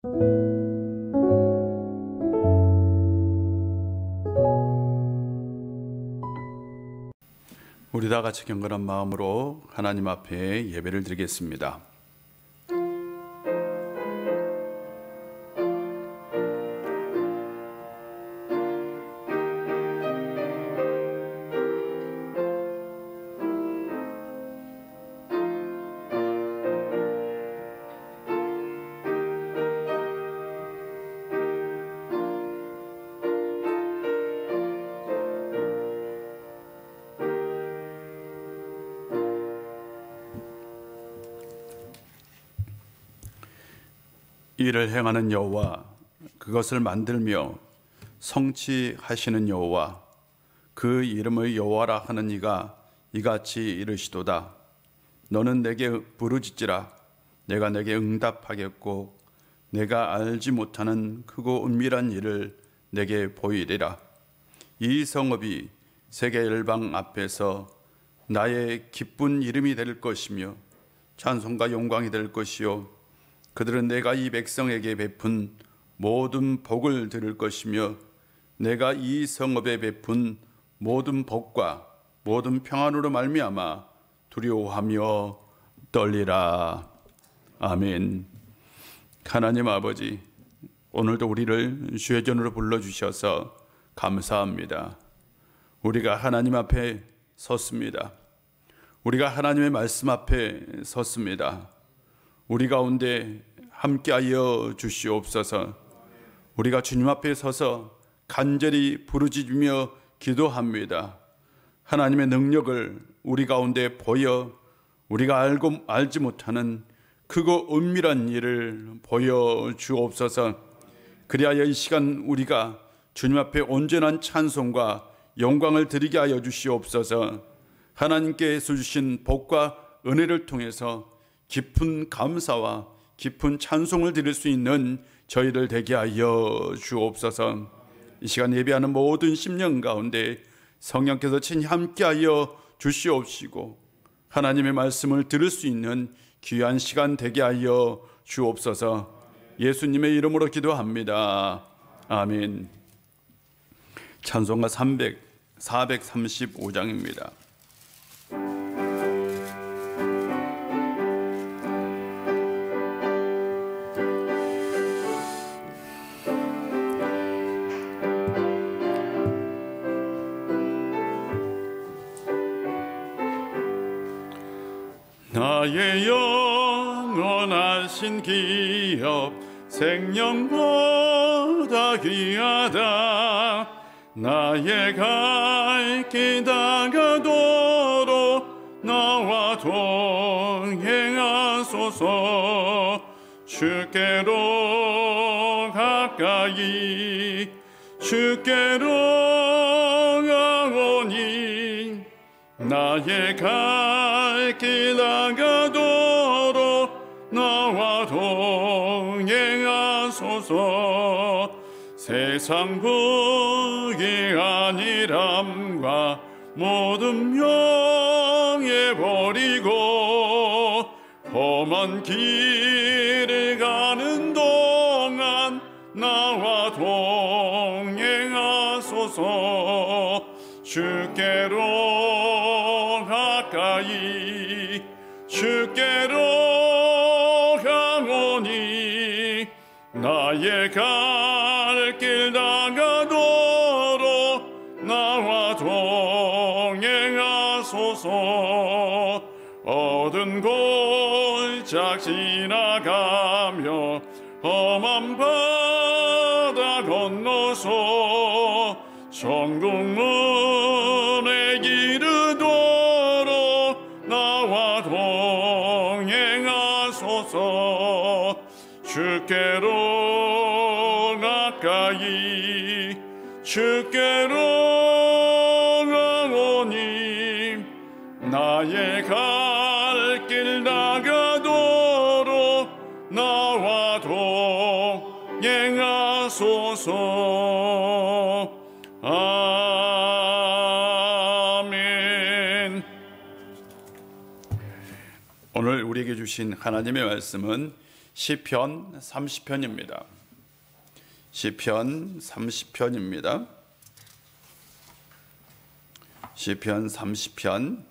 우리 다 같이 경건한 마음으로 하나님 앞에 예배를 드리겠습니다. 이를 행하는 여호와, 그것을 만들며 성취하시는 여호와, 그 이름을 여호와라 하는 이가 이같이 이르시도다. 너는 내게 부르짖으라. 내가 내게 응답하겠고 내가 알지 못하는 크고 은밀한 일을 내게 보이리라. 이 성읍이 세계 열방 앞에서 나의 기쁜 이름이 될 것이며 찬송과 영광이 될 것이요, 그들은 내가 이 백성에게 베푼 모든 복을 들을 것이며 내가 이 성읍에 베푼 모든 복과 모든 평안으로 말미암아 두려워하며 떨리라. 아멘. 하나님 아버지, 오늘도 우리를 주의 전으로 불러주셔서 감사합니다. 우리가 하나님 앞에 섰습니다. 우리가 하나님의 말씀 앞에 섰습니다. 우리 가운데 함께하여 주시옵소서. 우리가 주님 앞에 서서 간절히 부르짖으며 기도합니다. 하나님의 능력을 우리 가운데 보여 우리가 알지 못하는 크고 은밀한 일을 보여주옵소서. 그리하여 이 시간 우리가 주님 앞에 온전한 찬송과 영광을 드리게 하여 주시옵소서. 하나님께서 주신 복과 은혜를 통해서 깊은 감사와 깊은 찬송을 드릴 수 있는 저희들 되게 하여 주옵소서. 이 시간 예배하는 모든 심령 가운데 성령께서 친히 함께하여 주시옵시고 하나님의 말씀을 들을 수 있는 귀한 시간 되게 하여 주옵소서. 예수님의 이름으로 기도합니다. 아멘. 찬송가 435장입니다. 나의 영원하신 기업 생명보다 귀하다. 나의 갈 길 다가도록 나와 동행하소서. 주께로 가까이 주께로 가오니 나의 갈 길 나가도록 나와 동행하소서. 세상 복이 아니람과 모든 명예버리고 험한 길을 가는 동안 나와 동행하소서. 주께로 가까이 주께로 가오니 나의 갈 길 나가도록 나와 동행하소서. 어두운 골짝 지나가며 험한 바다 건너서 천국문에 이르도록 나와 동행하소서. 주께로 가까이 주께로 가오니 나의 갈 길 나가도록 나와 동행하소서. 아멘. 오늘 우리에게 주신 하나님의 말씀은 시편 30편입니다. 시편 30편입니다. 시편 30편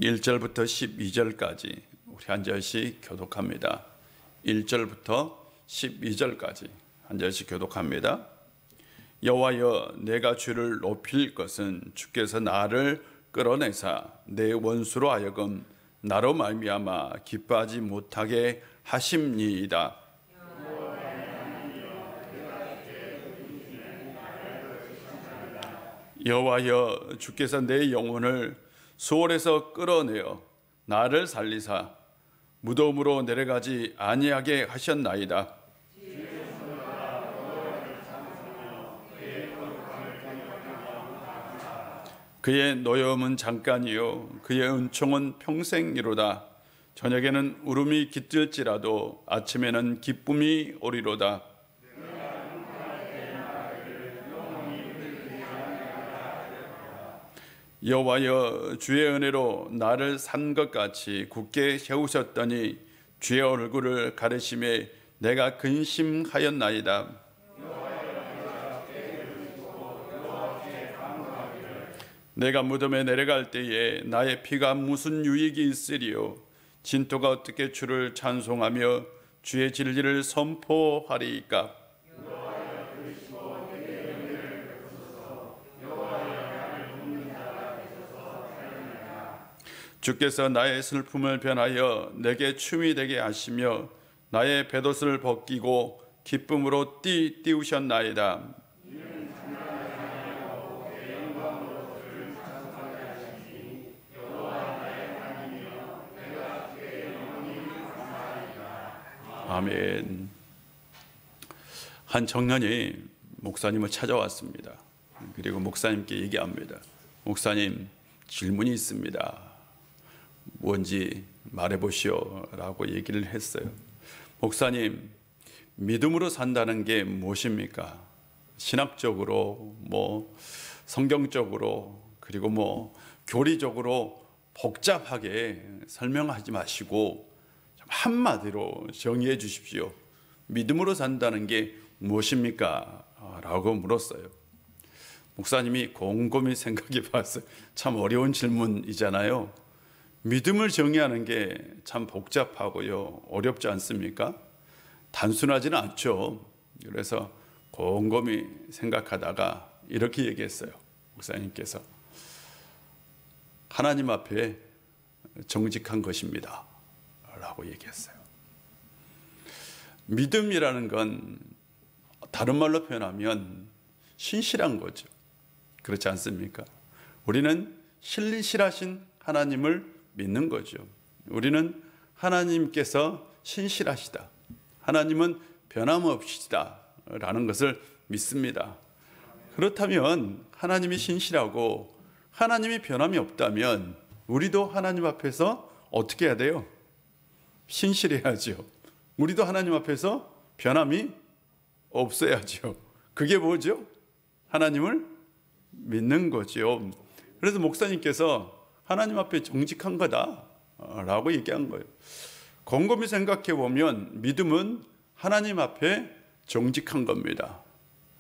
1절부터 12절까지 우리 한 절씩 교독합니다. 1절부터 12절까지 한 절씩 교독합니다. 여호와여, 내가 주를 높일 것은 주께서 나를 끌어내사 내 원수로 하여금 나로 말미암아 기뻐하지 못하게 하심니이다. 여호와여, 주께서 내 영혼을 수월에서 끌어내어 나를 살리사 무덤으로 내려가지 아니하게 하셨나이다. 그의 노여움은 잠깐이요 그의 은총은 평생이로다. 저녁에는 울음이 깃들지라도 아침에는 기쁨이 오리로다. 여호와여, 주의 은혜로 나를 산 것 같이 굳게 세우셨더니 주의 얼굴을 가리심에 내가 근심하였나이다. 내가 무덤에 내려갈 때에 나의 피가 무슨 유익이 있으리요. 진토가 어떻게 주를 찬송하며 주의 진리를 선포하리이까. 주께서 나의 슬픔을 변하여 내게 춤이 되게 하시며 나의 뱃옷을 벗기고 기쁨으로 띄우셨나이다. 아멘. 한 청년이 목사님을 찾아왔습니다. 그리고 목사님께 얘기합니다. 목사님, 질문이 있습니다. 뭔지 말해보시오 라고 얘기를 했어요. 목사님, 믿음으로 산다는 게 무엇입니까? 신학적으로, 성경적으로, 그리고 교리적으로 복잡하게 설명하지 마시고 한마디로 정의해 주십시오. 믿음으로 산다는 게 무엇입니까? 라고 물었어요. 목사님이 곰곰이 생각해 봤어요. 참 어려운 질문이잖아요. 믿음을 정의하는 게 참 복잡하고요, 어렵지 않습니까? 단순하지는 않죠. 그래서 곰곰이 생각하다가 이렇게 얘기했어요. 목사님께서 하나님 앞에 정직한 것입니다 라고 얘기했어요. 믿음이라는 건 다른 말로 표현하면 신실한 거죠. 그렇지 않습니까? 우리는 신실하신 하나님을 믿는 거죠. 우리는 하나님께서 신실하시다, 하나님은 변함없으시다 라는 것을 믿습니다. 그렇다면 하나님이 신실하고 하나님이 변함이 없다면 우리도 하나님 앞에서 어떻게 해야 돼요? 신실해야죠. 우리도 하나님 앞에서 변함이 없어야죠. 그게 뭐죠? 하나님을 믿는 거죠. 그래서 목사님께서 하나님 앞에 정직한 거다라고 얘기한 거예요. 곰곰이 생각해 보면 믿음은 하나님 앞에 정직한 겁니다.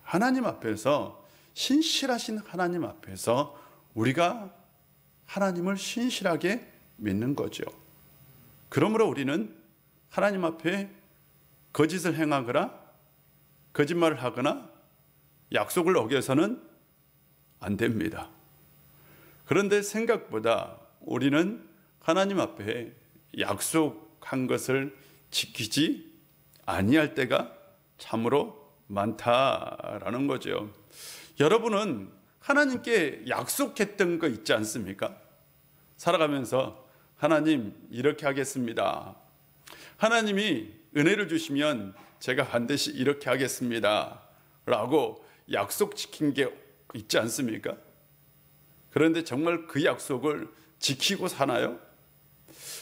하나님 앞에서, 신실하신 하나님 앞에서 우리가 하나님을 신실하게 믿는 거죠. 그러므로 우리는 하나님 앞에 거짓을 행하거나 거짓말을 하거나 약속을 어겨서는 안 됩니다. 그런데 생각보다 우리는 하나님 앞에 약속한 것을 지키지 아니할 때가 참으로 많다라는 거죠. 여러분은 하나님께 약속했던 거 있지 않습니까? 살아가면서 하나님 이렇게 하겠습니다. 하나님이 은혜를 주시면 제가 반드시 이렇게 하겠습니다 라고 약속 지킨 게 있지 않습니까? 그런데 정말 그 약속을 지키고 사나요?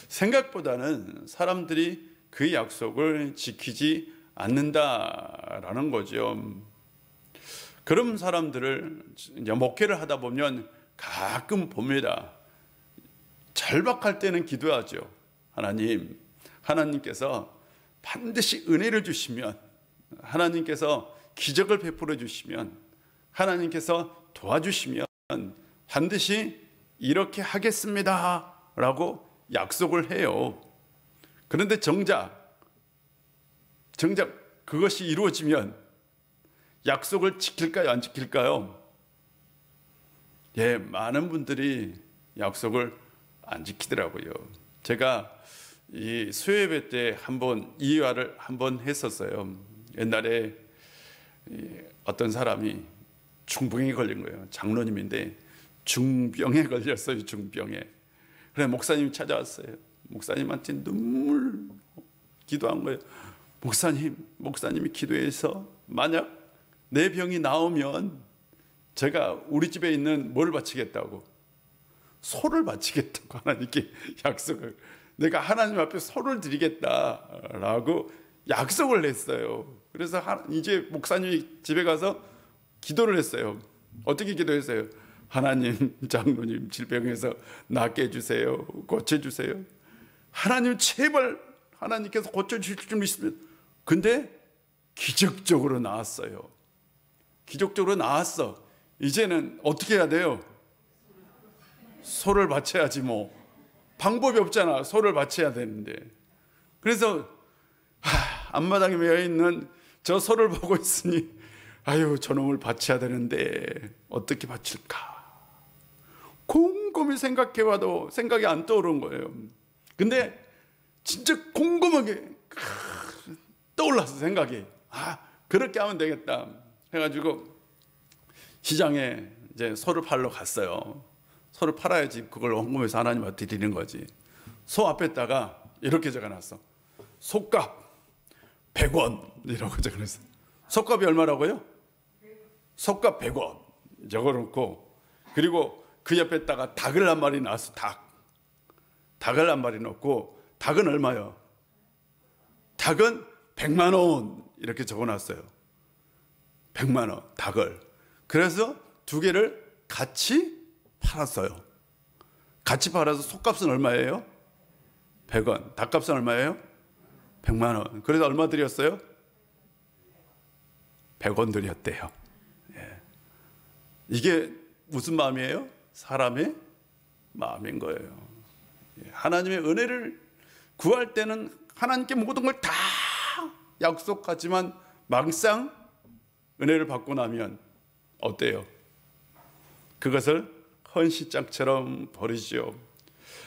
생각보다는 사람들이 그 약속을 지키지 않는다라는 거죠. 그런 사람들을 목회를 하다 보면 가끔 봅니다. 절박할 때는 기도하죠. 하나님, 하나님께서 반드시 은혜를 주시면, 하나님께서 기적을 베풀어 주시면, 하나님께서 도와주시면 반드시 이렇게 하겠습니다 라고 약속을 해요. 그런데 정작 그것이 이루어지면 약속을 지킬까요, 안 지킬까요? 예, 많은 분들이 약속을 안 지키더라고요. 제가 이 수요예배 때 한번 이화를 한번 했었어요. 옛날에 어떤 사람이 중풍에 걸린 거예요. 장로님인데 중병에 걸렸어요. 중병에. 그래 목사님이 찾아왔어요. 목사님한테 눈물 기도한 거예요. 목사님이 기도해서 만약 내 병이 나오면 제가 우리 집에 있는 뭘 바치겠다고, 소를 바치겠다고 하나님께 약속을, 내가 하나님 앞에 소를 드리겠다라고 약속을 했어요. 그래서 이제 목사님이 집에 가서 기도를 했어요. 어떻게 기도했어요? 하나님, 장로님 질병에서 낫게 해주세요. 고쳐주세요. 하나님 제발 하나님께서 고쳐주실 줄 믿습니다. 근데 기적적으로 나았어요. 기적적으로 나았어. 이제는 어떻게 해야 돼요? 소를 바쳐야지 뭐. 방법이 없잖아. 소를 바쳐야 되는데. 그래서 앞마당에 매여 있는 저 소를 보고 있으니 아유 저놈을 바쳐야 되는데 어떻게 바칠까? 곰곰이 생각해봐도 생각이 안 떠오른 거예요. 근데 진짜 곰곰하게 떠올랐어 생각이. 그렇게 하면 되겠다 해가지고 시장에 이제 소를 팔러 갔어요. 소를 팔아야지 그걸 헌금해서 하나님한테 드리는 거지. 소 앞에다가 이렇게 적어놨어. 소값 100원 이라고 적어놨어. 소값이 얼마라고요? 소값 100원 적어놓고, 그리고 그 옆에다가 닭을 한 마리 놨어. 닭을 한 마리 넣고, 닭은 얼마요? 닭은 100만 원 이렇게 적어놨어요. 100만 원 닭을. 그래서 두 개를 같이 팔았어요. 같이 팔아서 소값은 얼마예요? 100원. 닭값은 얼마예요? 100만 원. 그래서 얼마 드렸어요? 100원 드렸대요. 예. 이게 무슨 마음이에요? 사람의 마음인 거예요. 하나님의 은혜를 구할 때는 하나님께 모든 걸 다 약속하지만 막상 은혜를 받고 나면 어때요? 그것을 헌시장처럼 버리죠.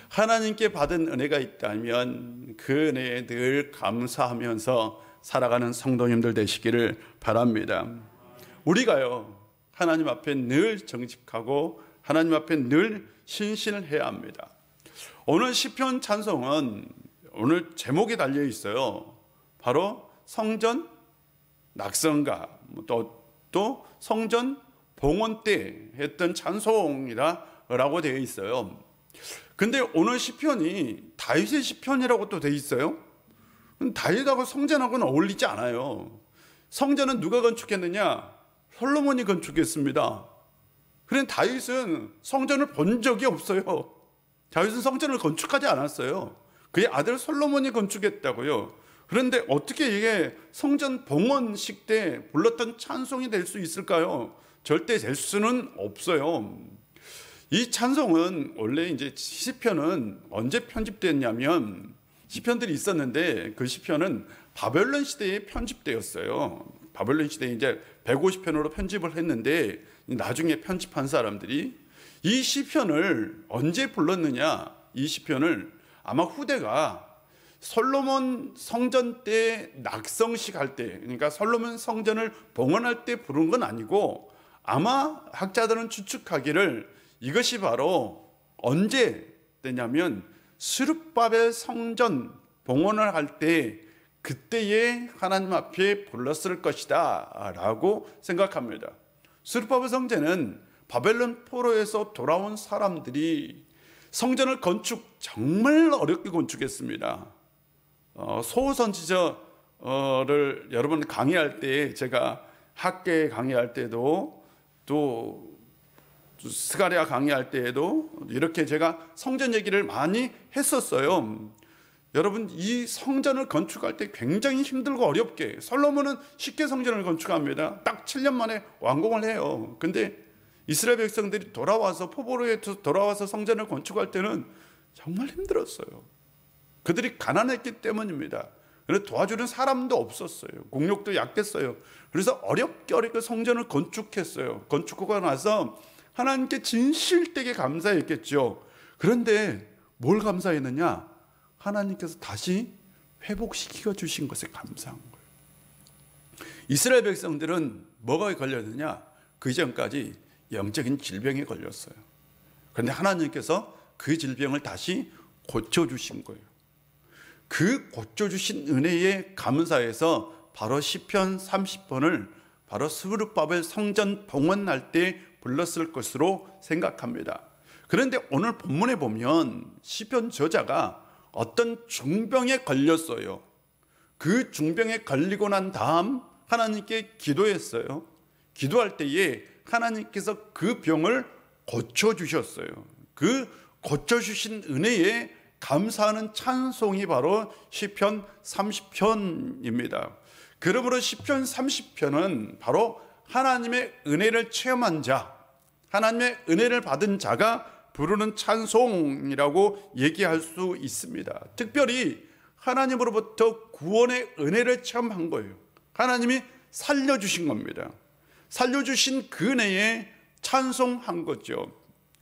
하나님께 받은 은혜가 있다면 그 은혜에 늘 감사하면서 살아가는 성도님들 되시기를 바랍니다. 우리가요 하나님 앞에 늘 정직하고 하나님 앞에 늘 신신을 해야 합니다. 오늘 시편 찬송은 오늘 제목이 달려 있어요. 바로 성전 낙성가, 또 성전 봉헌 때 했던 찬송이라고 되어 있어요. 근데 오늘 시편이 다윗의 시편이라고 또 되어 있어요. 다윗하고 성전하고는 어울리지 않아요. 성전은 누가 건축했느냐? 솔로몬이 건축했습니다. 그런데 다윗은 성전을 본 적이 없어요. 다윗은 성전을 건축하지 않았어요. 그의 아들 솔로몬이 건축했다고요. 그런데 어떻게 이게 성전 봉헌식 때 불렀던 찬송이 될 수 있을까요? 절대 될 수는 없어요. 이 찬송은 원래 이제 시편은 언제 편집됐냐면, 시편들이 있었는데 그 시편은 바벨론 시대에 편집되었어요. 바벨론 시대에 이제 150편으로 편집을 했는데 나중에 편집한 사람들이 이 시편을 언제 불렀느냐? 이 시편을 아마 후대가 솔로몬 성전 때 낙성식 할 때, 그러니까 솔로몬 성전을 봉헌할 때 부른 건 아니고, 아마 학자들은 추측하기를 이것이 바로 언제 되냐면 스룹바벨 성전 봉헌을 할 때 그때에 하나님 앞에 불렀을 것이다 라고 생각합니다. 스룹바벨 성전은 바벨론 포로에서 돌아온 사람들이 성전을 정말 어렵게 건축했습니다. 소선지자를 여러분 강의할 때, 제가 학계 강의할 때도 또 스가랴 강의할 때에도 이렇게 제가 성전 얘기를 많이 했었어요. 여러분, 이 성전을 건축할 때 굉장히 힘들고 어렵게, 솔로몬은 쉽게 성전을 건축합니다. 딱 7년 만에 완공을 해요. 근데 이스라엘 백성들이 포로에서 돌아와서 성전을 건축할 때는 정말 힘들었어요. 그들이 가난했기 때문입니다. 그래서 도와주는 사람도 없었어요. 공력도 약했어요. 그래서 어렵게 성전을 건축했어요. 건축하고 나서 하나님께 진실되게 감사했겠죠. 그런데 뭘 감사했느냐? 하나님께서 다시 회복시켜 주신 것에 감사한 거예요. 이스라엘 백성들은 뭐가 걸렸느냐? 그 전까지 영적인 질병에 걸렸어요. 그런데 하나님께서 그 질병을 다시 고쳐주신 거예요. 그 고쳐주신 은혜에 감사해서 바로 시편 30편을 바로 스부르바벨 성전 봉헌할 때 불렀을 것으로 생각합니다. 그런데 오늘 본문에 보면 시편 저자가 어떤 중병에 걸렸어요. 그 중병에 걸리고 난 다음 하나님께 기도했어요. 기도할 때에 하나님께서 그 병을 고쳐주셨어요. 그 고쳐주신 은혜에 감사하는 찬송이 바로 시편 30편입니다. 그러므로 시편 30편은 바로 하나님의 은혜를 체험한 자, 하나님의 은혜를 받은 자가 부르는 찬송이라고 얘기할 수 있습니다. 특별히 하나님으로부터 구원의 은혜를 체험한 거예요. 하나님이 살려주신 겁니다. 살려주신 그 은혜에 찬송한 거죠.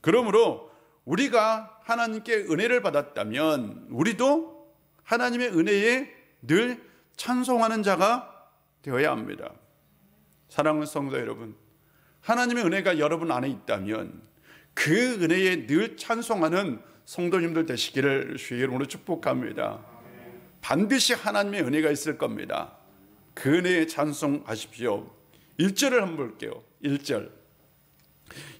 그러므로 우리가 하나님께 은혜를 받았다면 우리도 하나님의 은혜에 늘 찬송하는 자가 되어야 합니다. 사랑하는 성도 여러분, 하나님의 은혜가 여러분 안에 있다면 그 은혜에 늘 찬송하는 성도님들 되시기를 주의 이름으로 축복합니다. 반드시 하나님의 은혜가 있을 겁니다. 그 은혜에 찬송하십시오. 1절을 한번 볼게요. 1절.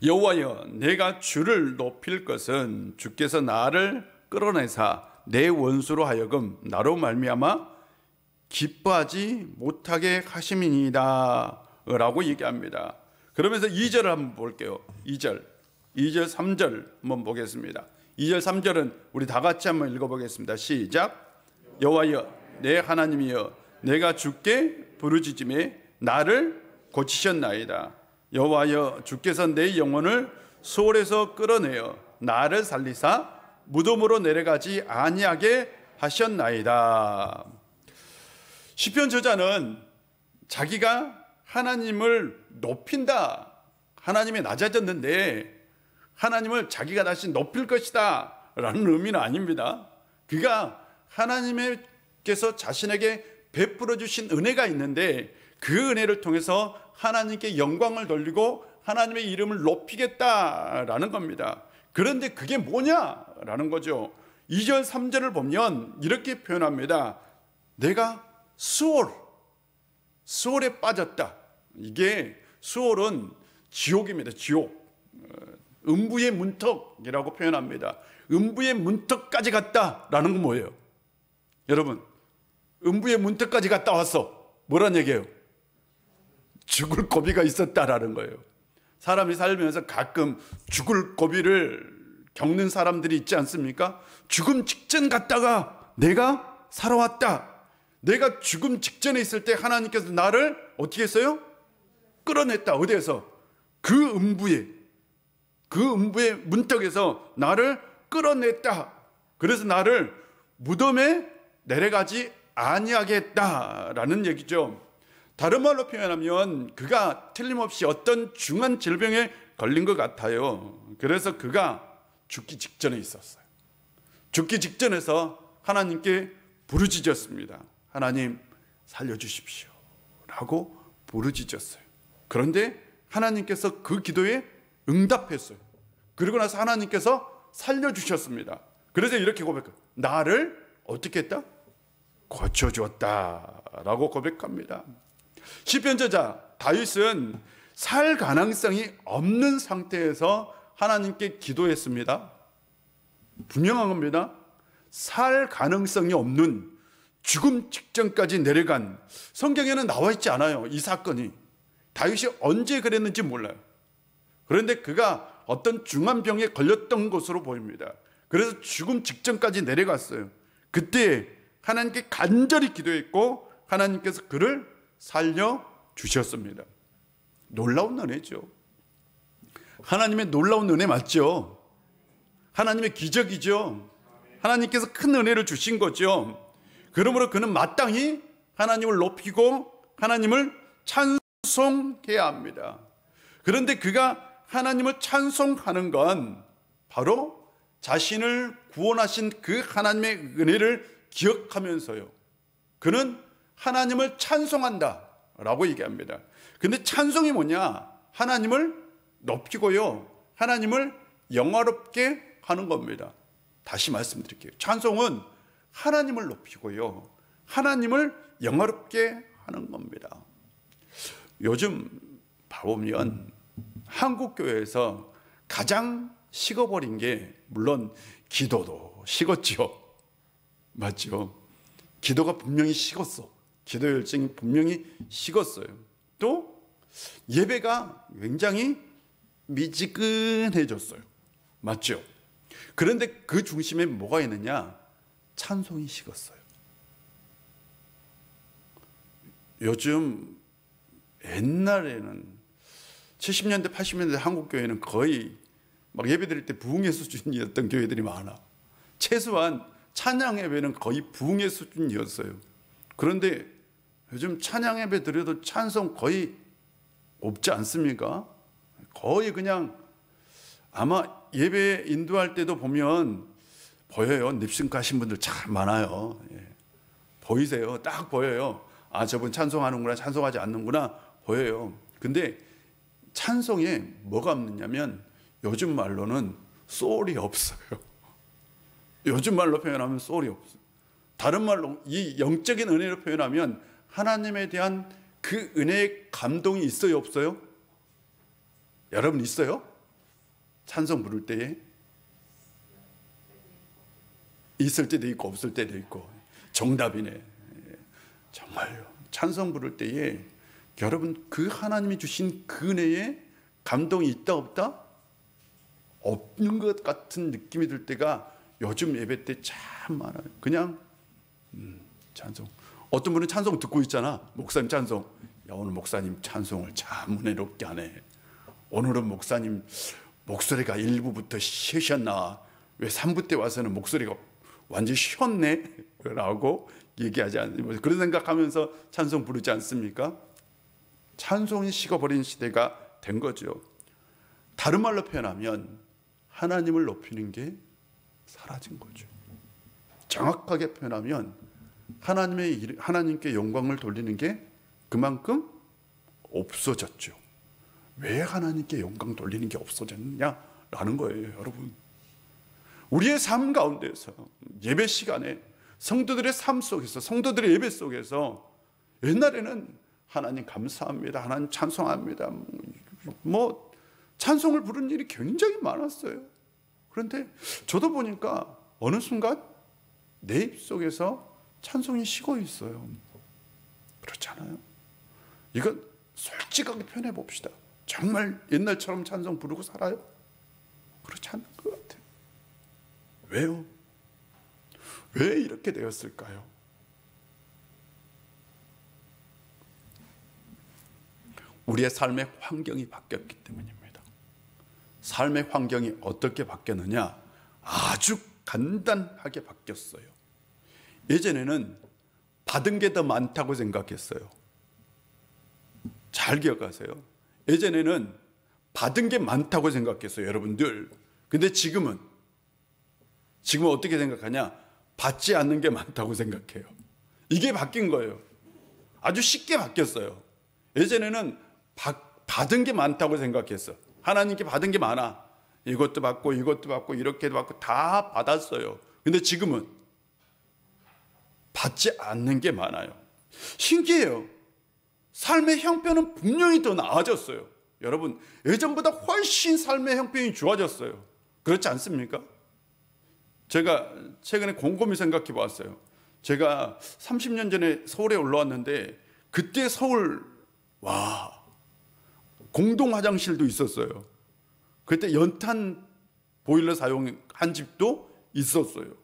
여호와여, 내가 주를 높일 것은 주께서 나를 끌어내사 내 원수로 하여금 나로 말미암아 기뻐하지 못하게 하심이니이다 라고 얘기합니다. 그러면서 2절을 한번 볼게요. 2절, 3절 한번 보겠습니다. 2절, 3절은 우리 다 같이 한번 읽어보겠습니다. 시작. 여호와여, 내 하나님이여, 내가 주께 부르짖음에 나를 고치셨나이다. 여호와여, 주께서 내 영혼을 수월에서 끌어내어 나를 살리사 무덤으로 내려가지 아니하게 하셨나이다. 시편 저자는 자기가 하나님을 높인다, 하나님이 낮아졌는데 하나님을 자기가 다시 높일 것이다 라는 의미는 아닙니다. 그가 하나님께서 자신에게 베풀어 주신 은혜가 있는데 그 은혜를 통해서 하나님께 영광을 돌리고 하나님의 이름을 높이겠다라는 겁니다. 그런데 그게 뭐냐라는 거죠. 2절 3절을 보면 이렇게 표현합니다. 내가 수월에 빠졌다. 이게 수월은 지옥입니다. 지옥. 음부의 문턱이라고 표현합니다. 음부의 문턱까지 갔다라는 건 뭐예요? 여러분, 음부의 문턱까지 갔다 왔어. 뭐란 얘기예요? 죽을 고비가 있었다라는 거예요. 사람이 살면서 가끔 죽을 고비를 겪는 사람들이 있지 않습니까? 죽음 직전 갔다가 내가 살아왔다. 내가 죽음 직전에 있을 때 하나님께서 나를 어떻게 했어요? 끌어냈다. 어디에서? 그 음부의 문턱에서 나를 끌어냈다. 그래서 나를 무덤에 내려가지 아니하게 했다라는 얘기죠. 다른 말로 표현하면 그가 틀림없이 어떤 중한 질병에 걸린 것 같아요. 그래서 그가 죽기 직전에 있었어요. 죽기 직전에서 하나님께 부르짖었습니다. 하나님 살려주십시오 라고 부르짖었어요. 그런데 하나님께서 그 기도에 응답했어요. 그리고 나서 하나님께서 살려주셨습니다. 그래서 이렇게 고백해요. 나를 어떻게 했다? 고쳐주었다 라고 고백합니다. 시편 저자 다윗은 살 가능성이 없는 상태에서 하나님께 기도했습니다. 분명한 겁니다. 살 가능성이 없는 죽음 직전까지 내려간, 성경에는 나와 있지 않아요. 이 사건이 다윗이 언제 그랬는지 몰라요. 그런데 그가 어떤 중한 병에 걸렸던 것으로 보입니다. 그래서 죽음 직전까지 내려갔어요. 그때 하나님께 간절히 기도했고 하나님께서 그를 살려주셨습니다. 놀라운 은혜죠. 하나님의 놀라운 은혜 맞죠? 하나님의 기적이죠. 하나님께서 큰 은혜를 주신 거죠. 그러므로 그는 마땅히 하나님을 높이고 하나님을 찬송해야 합니다. 그런데 그가 하나님을 찬송하는 건 바로 자신을 구원하신 그 하나님의 은혜를 기억하면서요, 그는 하나님을 찬송한다 라고 얘기합니다. 근데 찬송이 뭐냐? 하나님을 높이고요, 하나님을 영화롭게 하는 겁니다. 다시 말씀드릴게요. 찬송은 하나님을 높이고요, 하나님을 영화롭게 하는 겁니다. 요즘 봐보면 한국 교회에서 가장 식어버린 게, 물론 기도도 식었죠. 맞죠? 기도가 분명히 식었어. 기도 열정이 분명히 식었어요. 또 예배가 굉장히 미지근해졌어요. 맞죠? 그런데 그 중심에 뭐가 있느냐? 찬송이 식었어요. 요즘 옛날에는 70년대 80년대 한국 교회는 거의 막 예배 드릴 때 부흥의 수준이었던 교회들이 많아. 최소한 찬양 예배는 거의 부흥의 수준이었어요. 그런데 요즘 찬양 예배 드려도 찬송 거의 없지 않습니까? 거의 그냥, 아마 예배 인도할 때도 보면 보여요. 립싱크 하신 분들 참 많아요. 예. 보이세요? 딱 보여요. 아, 저분 찬송하는구나, 찬송하지 않는구나 보여요. 근데 찬송에 뭐가 없느냐면 요즘 말로는 소울이 없어요. 요즘 말로 표현하면 소울이 없어요. 다른 말로 이 영적인 은혜로 표현하면 하나님에 대한 그 은혜의 감동이 있어요, 없어요? 여러분 있어요? 찬송 부를 때에 있을 때도 있고 없을 때도 있고. 정답이네. 정말요. 찬송 부를 때에 여러분 그 하나님이 주신 그 은혜에 감동이 있다 없다? 없는 것 같은 느낌이 들 때가 요즘 예배 때 참 많아요. 그냥 찬송. 어떤 분은 찬송 듣고 있잖아. 목사님 찬송. 야, 오늘 목사님 찬송을 참 은혜롭게 하네. 오늘은 목사님 목소리가 1부부터 쉬셨나? 왜 3부 때 와서는 목소리가 완전히 쉬었네? 라고 얘기하지 않습니까? 그런 생각하면서 찬송 부르지 않습니까? 찬송이 식어버린 시대가 된 거죠. 다른 말로 표현하면 하나님을 높이는 게 사라진 거죠. 정확하게 표현하면 하나님께 영광을 돌리는 게 그만큼 없어졌죠. 왜 하나님께 영광 돌리는 게 없어졌느냐라는 거예요, 여러분. 우리의 삶 가운데서 예배 시간에 성도들의 삶 속에서, 성도들의 예배 속에서 옛날에는 하나님 감사합니다, 하나님 찬송합니다, 뭐 찬송을 부르는 일이 굉장히 많았어요. 그런데 저도 보니까 어느 순간 내 입속에서 찬송이 식어 있어요. 그렇잖아요. 이건 솔직하게 표현해 봅시다. 정말 옛날처럼 찬송 부르고 살아요? 그렇지 않은 것 같아요. 왜요? 왜 이렇게 되었을까요? 우리의 삶의 환경이 바뀌었기 때문입니다. 삶의 환경이 어떻게 바뀌었느냐? 아주 간단하게 바뀌었어요. 예전에는 받은 게 더 많다고 생각했어요. 잘 기억하세요. 예전에는 받은 게 많다고 생각했어요, 여러분들. 근데 지금은 어떻게 생각하냐? 받지 않는 게 많다고 생각해요. 이게 바뀐 거예요. 아주 쉽게 바뀌었어요. 예전에는 받은 게 많다고 생각했어. 하나님께 받은 게 많아. 이것도 받고 이것도 받고 이렇게도 받고 다 받았어요. 근데 지금은 받지 않는 게 많아요. 신기해요. 삶의 형편은 분명히 더 나아졌어요. 여러분, 예전보다 훨씬 삶의 형편이 좋아졌어요. 그렇지 않습니까? 제가 최근에 곰곰이 생각해 봤어요. 제가 30년 전에 서울에 올라왔는데 그때 서울, 와, 공동 화장실도 있었어요. 그때 연탄 보일러 사용한 집도 있었어요.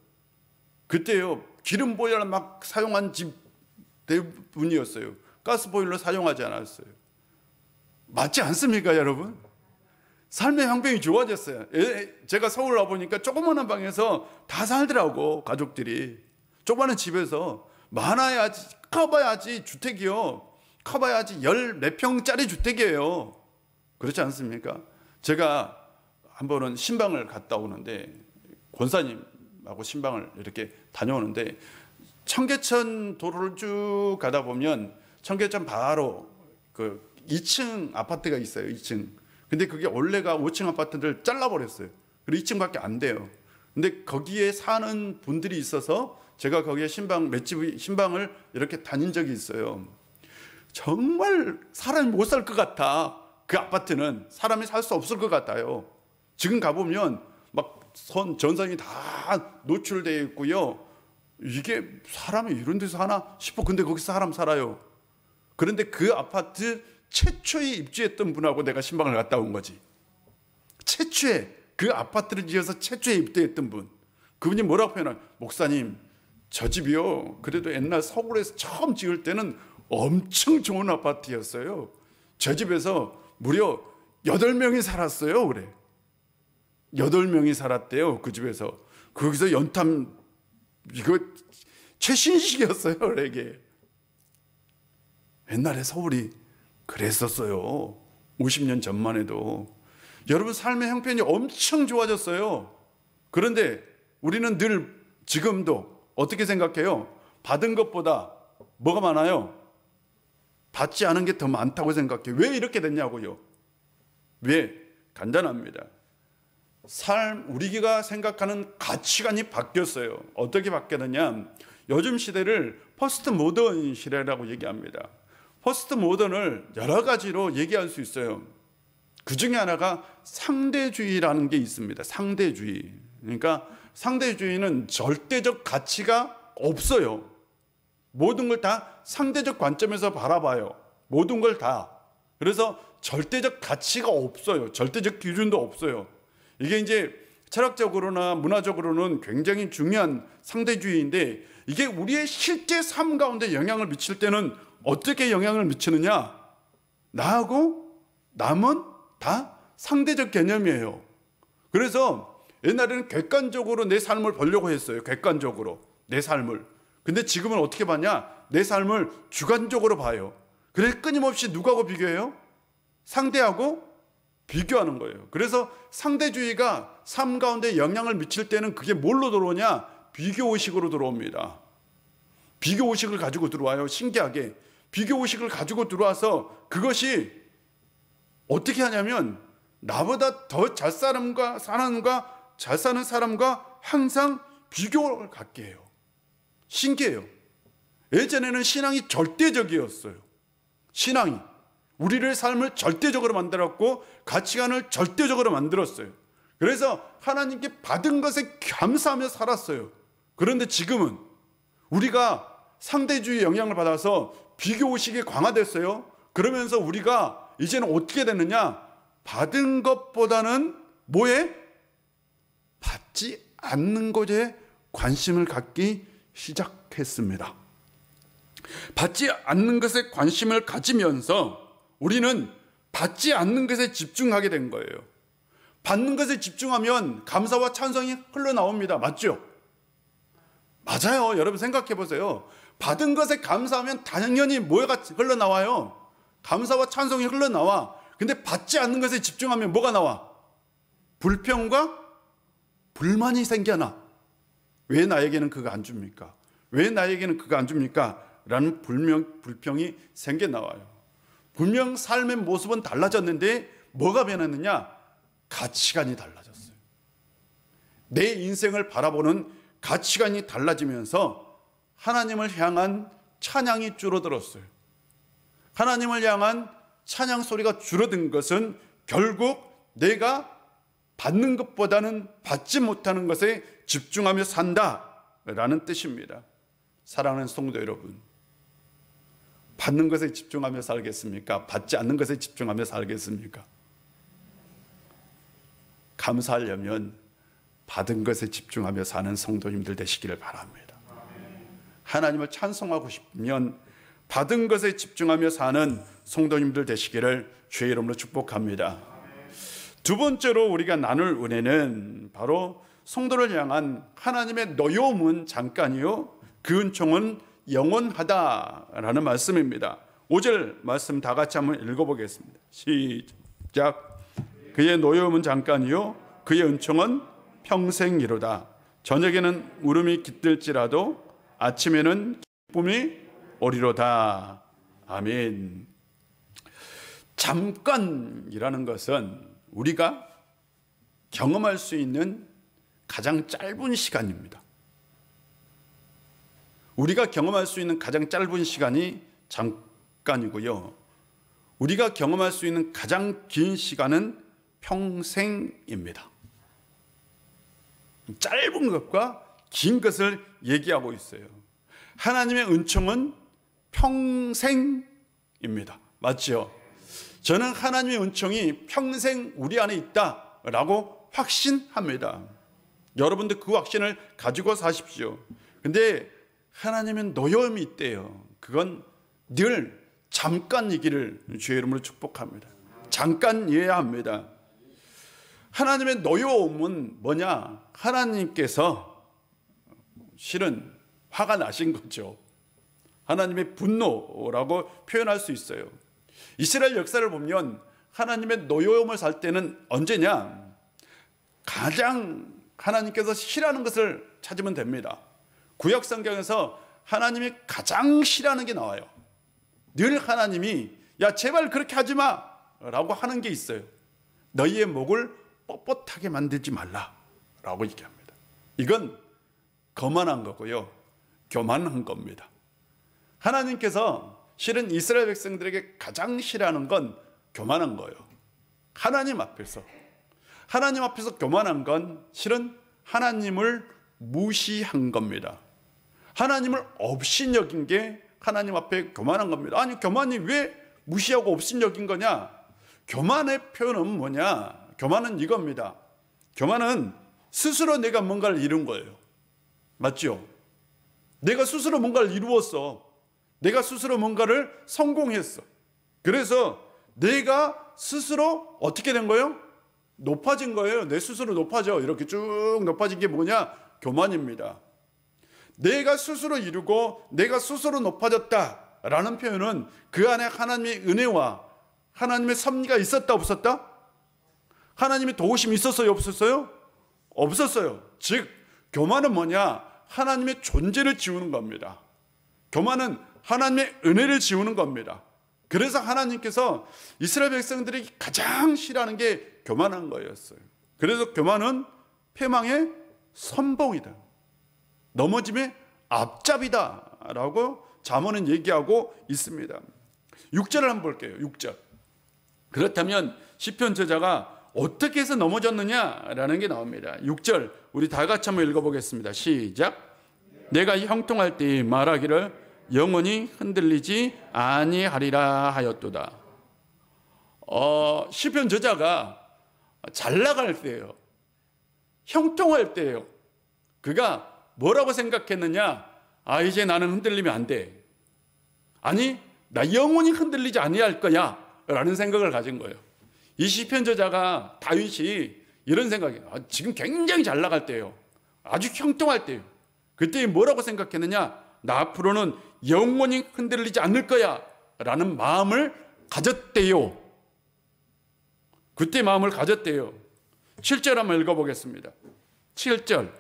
그때요, 기름 보일러 막 사용한 집 대부분이었어요. 가스 보일러 사용하지 않았어요. 맞지 않습니까, 여러분? 삶의 형편이 좋아졌어요. 제가 서울 와보니까 조그마한 방에서 다 살더라고, 가족들이. 조그마한 집에서 많아야지, 커봐야지 주택이요. 커봐야지 14평짜리 주택이에요. 그렇지 않습니까? 제가 한 번은 신방을 갔다 오는데, 권사님하고 신방을 이렇게 다녀오는데, 청계천 도로를 쭉 가다 보면 청계천 바로 그 2층 아파트가 있어요. 2층. 근데 그게 원래가 5층 아파트를 잘라버렸어요. 그리고 2층밖에 안 돼요. 근데 거기에 사는 분들이 있어서 제가 거기에 신방을 이렇게 다닌 적이 있어요. 정말 사람이 못 살 것 같아. 그 아파트는 사람이 살 수 없을 것 같아요. 지금 가보면 막 전선이 다 노출되어 있고요. 이게 사람이 이런 데서 사나 싶어. 근데 거기 사람 살아요. 그런데 그 아파트 최초에 입주했던 분하고 내가 신방을 갔다 온 거지. 최초에 그 아파트를 지어서 최초에 입주했던 분. 그분이 뭐라고 표현하냐? 목사님, 저 집이요, 그래도 옛날 서울에서 처음 지을 때는 엄청 좋은 아파트였어요. 저 집에서 무려 8명이 살았어요. 그래. 8명이 살았대요. 그 집에서. 거기서 연탄 이거 최신식이었어요. 이게 옛날에 서울이 그랬었어요. 50년 전만 해도. 여러분, 삶의 형편이 엄청 좋아졌어요. 그런데 우리는 늘 지금도 어떻게 생각해요? 받은 것보다 뭐가 많아요? 받지 않은 게 더 많다고 생각해요. 왜 이렇게 됐냐고요? 왜? 간단합니다. 우리가 생각하는 가치관이 바뀌었어요. 어떻게 바뀌었느냐? 요즘 시대를 포스트 모던 시대라고 얘기합니다. 포스트 모던을 여러 가지로 얘기할 수 있어요. 그 중에 하나가 상대주의라는 게 있습니다. 상대주의. 그러니까 상대주의는 절대적 가치가 없어요. 모든 걸 다 상대적 관점에서 바라봐요. 모든 걸 다. 그래서 절대적 가치가 없어요. 절대적 기준도 없어요. 이게 이제 철학적으로나 문화적으로는 굉장히 중요한 상대주의인데, 이게 우리의 실제 삶 가운데 영향을 미칠 때는 어떻게 영향을 미치느냐? 나하고 남은 다 상대적 개념이에요. 그래서 옛날에는 객관적으로 내 삶을 보려고 했어요. 객관적으로 내 삶을. 근데 지금은 어떻게 봤냐? 내 삶을 주관적으로 봐요. 그래서 끊임없이 누구하고 비교해요? 상대하고 비교하는 거예요. 그래서 상대주의가 삶 가운데 영향을 미칠 때는 그게 뭘로 들어오냐? 비교의식으로 들어옵니다. 비교의식을 가지고 들어와요. 신기하게. 비교의식을 가지고 들어와서 그것이 어떻게 하냐면, 나보다 더 잘 사는 사람과 항상 비교를 갖게 해요. 신기해요. 예전에는 신앙이 절대적이었어요. 신앙이 우리를 삶을 절대적으로 만들었고 가치관을 절대적으로 만들었어요. 그래서 하나님께 받은 것에 감사하며 살았어요. 그런데 지금은 우리가 상대주의 영향을 받아서 비교의식이 강화됐어요. 그러면서 우리가 이제는 어떻게 됐느냐? 받은 것보다는 뭐에? 받지 않는 것에 관심을 갖기 시작했습니다. 받지 않는 것에 관심을 가지면서 우리는 받지 않는 것에 집중하게 된 거예요. 받는 것에 집중하면 감사와 찬송이 흘러나옵니다. 맞죠? 맞아요. 여러분 생각해 보세요. 받은 것에 감사하면 당연히 뭐가 흘러나와요? 감사와 찬송이 흘러나와. 근데 받지 않는 것에 집중하면 뭐가 나와? 불평과 불만이 생겨나. 왜 나에게는 그거 안 줍니까? 왜 나에게는 그거 안 줍니까? 라는 불평이 생겨나와요. 분명 삶의 모습은 달라졌는데 뭐가 변했느냐? 가치관이 달라졌어요. 내 인생을 바라보는 가치관이 달라지면서 하나님을 향한 찬양이 줄어들었어요. 하나님을 향한 찬양 소리가 줄어든 것은 결국 내가 받는 것보다는 받지 못하는 것에 집중하며 산다라는 뜻입니다. 사랑하는 성도 여러분, 받는 것에 집중하며 살겠습니까? 받지 않는 것에 집중하며 살겠습니까? 감사하려면 받은 것에 집중하며 사는 성도님들 되시기를 바랍니다. 하나님을 찬송하고 싶으면 받은 것에 집중하며 사는 성도님들 되시기를 주의 이름으로 축복합니다. 두 번째로 우리가 나눌 은혜는 바로 성도를 향한 하나님의 노여움은 잠깐이요 그 은총은 영원하다라는 말씀입니다. 5절 말씀 다 같이 한번 읽어보겠습니다. 시작. 그의 노여움은 잠깐이요 그의 은총은 평생이로다. 저녁에는 울음이 깃들지라도 아침에는 기쁨이 오리로다. 아멘. 잠깐이라는 것은 우리가 경험할 수 있는 가장 짧은 시간입니다. 우리가 경험할 수 있는 가장 짧은 시간이 잠깐이고요. 우리가 경험할 수 있는 가장 긴 시간은 평생입니다. 짧은 것과 긴 것을 얘기하고 있어요. 하나님의 은총은 평생입니다. 맞죠? 저는 하나님의 은총이 평생 우리 안에 있다라고 확신합니다. 여러분도 그 확신을 가지고 사십시오. 근데 하나님의 노여움이 있대요. 그건 늘 잠깐이기를 주의 이름으로 축복합니다. 잠깐이어야 합니다. 하나님의 노여움은 뭐냐? 하나님께서 실은 화가 나신 거죠. 하나님의 분노라고 표현할 수 있어요. 이스라엘 역사를 보면 하나님의 노여움을 살 때는 언제냐? 가장 하나님께서 싫어하는 것을 찾으면 됩니다. 구약 성경에서 하나님이 가장 싫어하는 게 나와요. 늘 하나님이 야 제발 그렇게 하지 마 라고 하는 게 있어요. 너희의 목을 뻣뻣하게 만들지 말라 라고 얘기합니다. 이건 거만한 거고요, 교만한 겁니다. 하나님께서 실은 이스라엘 백성들에게 가장 싫어하는 건 교만한 거예요. 하나님 앞에서 교만한 건 실은 하나님을 무시한 겁니다. 하나님을 없인 여긴 게 하나님 앞에 교만한 겁니다. 아니 교만이 왜 무시하고 없인 여긴 거냐? 교만의 표현은 뭐냐? 교만은 이겁니다. 교만은 스스로 내가 뭔가를 이룬 거예요. 맞죠? 내가 스스로 뭔가를 이루었어. 내가 스스로 뭔가를 성공했어. 그래서 내가 스스로 어떻게 된 거예요? 높아진 거예요. 내 스스로 높아져. 이렇게 쭉 높아진 게 뭐냐? 교만입니다. 내가 스스로 이루고 내가 스스로 높아졌다라는 표현은 그 안에 하나님의 은혜와 하나님의 섭리가 있었다 없었다? 하나님의 도우심이 있었어요 없었어요? 없었어요. 즉 교만은 뭐냐? 하나님의 존재를 지우는 겁니다. 교만은 하나님의 은혜를 지우는 겁니다. 그래서 하나님께서 이스라엘 백성들이 가장 싫어하는 게 교만한 거였어요. 그래서 교만은 패망의 선봉이다, 넘어짐의 앞잡이다 라고 잠언은 얘기하고 있습니다. 6절을 한번 볼게요. 6절. 그렇다면 시편 저자가 어떻게 해서 넘어졌느냐라는 게 나옵니다. 6절 우리 다 같이 한번 읽어보겠습니다. 시작. 내가 형통할 때 말하기를 영원히 흔들리지 아니하리라 하였도다. 시편 저자가 잘 나갈 때예요. 형통할 때예요. 그가 뭐라고 생각했느냐? 아 이제 나는 흔들리면 안 돼. 아니 나 영원히 흔들리지 아니할 거야 라는 생각을 가진 거예요. 이 시편 저자가 다윗이 이런 생각이에요. 지금 굉장히 잘 나갈 때예요. 아주 형통할 때예요. 그때 뭐라고 생각했느냐? 나 앞으로는 영원히 흔들리지 않을 거야 라는 마음을 가졌대요. 그때 마음을 가졌대요. 7절 한번 읽어보겠습니다. 7절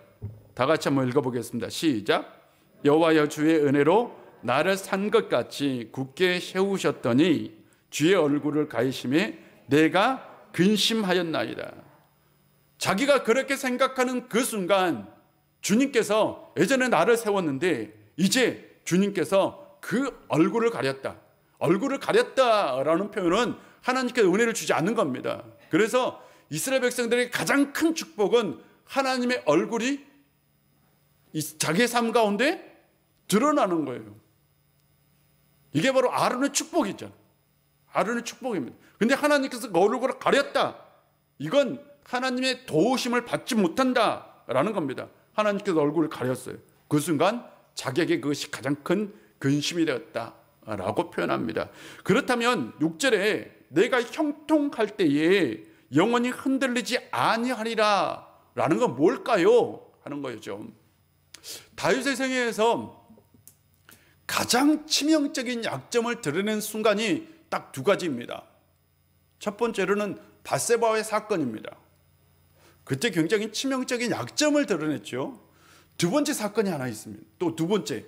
다 같이 한번 읽어보겠습니다. 시작. 여호와여 주의 은혜로 나를 산 것 같이 굳게 세우셨더니 주의 얼굴을 가리심에 내가 근심하였나이다. 자기가 그렇게 생각하는 그 순간 주님께서 예전에 나를 세웠는데 이제 주님께서 그 얼굴을 가렸다. 얼굴을 가렸다라는 표현은 하나님께서 은혜를 주지 않는 겁니다. 그래서 이스라엘 백성들에게 가장 큰 축복은 하나님의 얼굴이 자기의 삶 가운데 드러나는 거예요. 이게 바로 아론의 축복이죠. 아론의 축복입니다. 근데 하나님께서 그 얼굴을 가렸다. 이건 하나님의 도우심을 받지 못한다라는 겁니다. 하나님께서 얼굴을 가렸어요. 그 순간 자기에게 그것이 가장 큰 근심이 되었다라고 표현합니다. 그렇다면 6절에 내가 형통할 때에 영원히 흔들리지 아니하리라 라는 건 뭘까요? 하는 거죠. 다윗의 생애에서 가장 치명적인 약점을 드러낸 순간이 딱 두 가지입니다. 첫 번째로는 밧세바의 사건입니다. 그때 굉장히 치명적인 약점을 드러냈죠. 두 번째 사건이 하나 있습니다. 또 두 번째,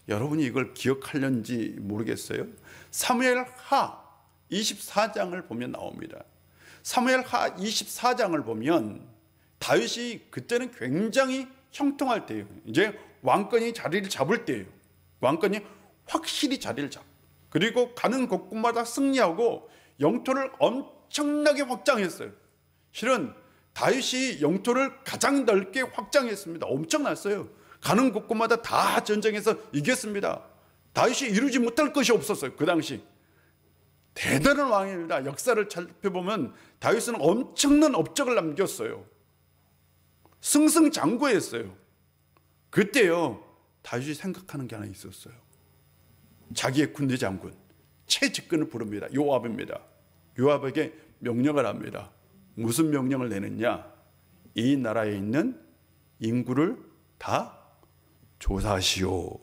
여러분이 이걸 기억하려는지 모르겠어요. 사무엘하 24장을 보면 나옵니다. 사무엘하 24장을 보면 다윗이 그때는 굉장히 형통할 때예요. 이제 왕권이 자리를 잡을 때예요. 왕권이 확실히 자리를 잡고, 그리고 가는 곳곳마다 승리하고 영토를 엄청나게 확장했어요. 실은 다윗이 영토를 가장 넓게 확장했습니다. 엄청났어요. 가는 곳곳마다 다 전쟁에서 이겼습니다. 다윗이 이루지 못할 것이 없었어요. 그 당시 대단한 왕입니다. 역사를 살펴보면 다윗은 엄청난 업적을 남겼어요. 승승장구했어요. 그때요, 다윗이 생각하는 게 하나 있었어요. 자기의 군대 장군 최측근을 부릅니다. 요압입니다. 요압에게 명령을 합니다. 무슨 명령을 내느냐? 이 나라에 있는 인구를 다 조사하시오